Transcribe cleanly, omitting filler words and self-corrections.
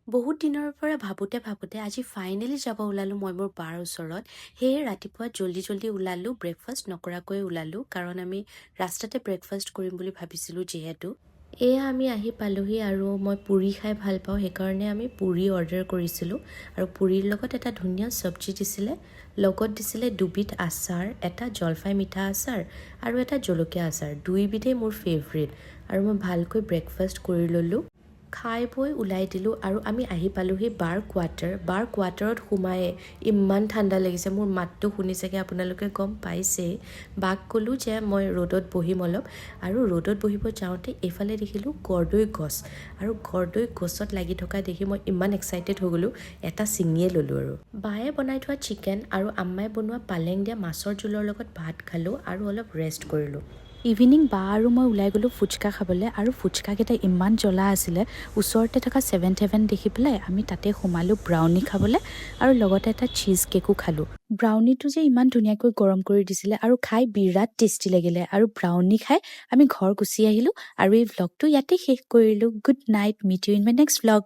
বহুত দিনৰ পৰা ভাবোঁতে আজি ফাইনেলি যাব ওলালোঁ মই মোৰ বাৰ ওচৰত। সেয়ে ৰাতিপুৱা জল্দি ওলালোঁ, ব্ৰেকফাষ্ট নকৰাকৈ ওলালোঁ কাৰণ আমি ৰাস্তাতে ব্ৰেকফাষ্ট কৰিম বুলি ভাবিছিলোঁ যিহেতু। এয়া আমি আহি পালোহি আৰু মই পুৰি খাই ভাল পাওঁ, সেইকাৰণে আমি পুৰি অৰ্ডাৰ কৰিছিলোঁ আৰু পুৰিৰ লগত এটা ধুনীয়া চব্জি দিছিলে, লগত দিছিলে দুবিধ আচাৰ, এটা জলফাই মিঠা আচাৰ আৰু এটা জলকীয়া আচাৰ। দুইবিধেই মোৰ ফেভৰেট আৰু মই ভালকৈ ব্ৰেকফাষ্ট কৰি ল'লোঁ। খাই বৈ ওলাই দিলোঁ আৰু আমি আহি পালোঁহি বাৰ কোৱাৰ্টাৰত সোমায়ে ইমান ঠাণ্ডা লাগিছে। মোৰ মাতটো শুনি চাগে আপোনালোকে গম পাইছেই। বাক ক'লোঁ যে মই ৰ'দত বহিম অলপ আৰু ৰ'দত বহিব যাওঁতে এইফালে দেখিলোঁ কৰ্দৈ গছ আৰু কৰ্দৈ গছত লাগি থকা দেখি মই ইমান এক্সাইটেড হৈ গ'লোঁ, এটা ছিঙিয়ে ল'লোঁ আৰু। বায়ে বনাই থোৱা চিকেন আৰু আম্মাই বনোৱা পালেং দিয়া মাছৰ জোলৰ লগত ভাত খালোঁ আৰু অলপ ৰেষ্ট কৰিলোঁ। ইভিনিং বা আৰু মই ওলাই গ'লোঁ ফুচকা খাবলৈ আৰু ফুচকাকেইটা ইমান জ্বলা আছিলে। ওচৰতে থকা 7-Heaven দেখি পেলাই আমি তাতে সোমালোঁ ব্ৰাউনি খাবলৈ আৰু লগতে এটা চীজ কেকো খালোঁ। ব্ৰাউনিটো যে ইমান ধুনীয়াকৈ গৰম কৰি দিছিলে আৰু খাই বিৰাট টেষ্টি লাগিলে আৰু ব্ৰাউনি খাই আমি ঘৰ গুচি আহিলোঁ আৰু এই ভ্লগটো ইয়াতে শেষ কৰিলোঁ। Good night, meet you in my next vlog.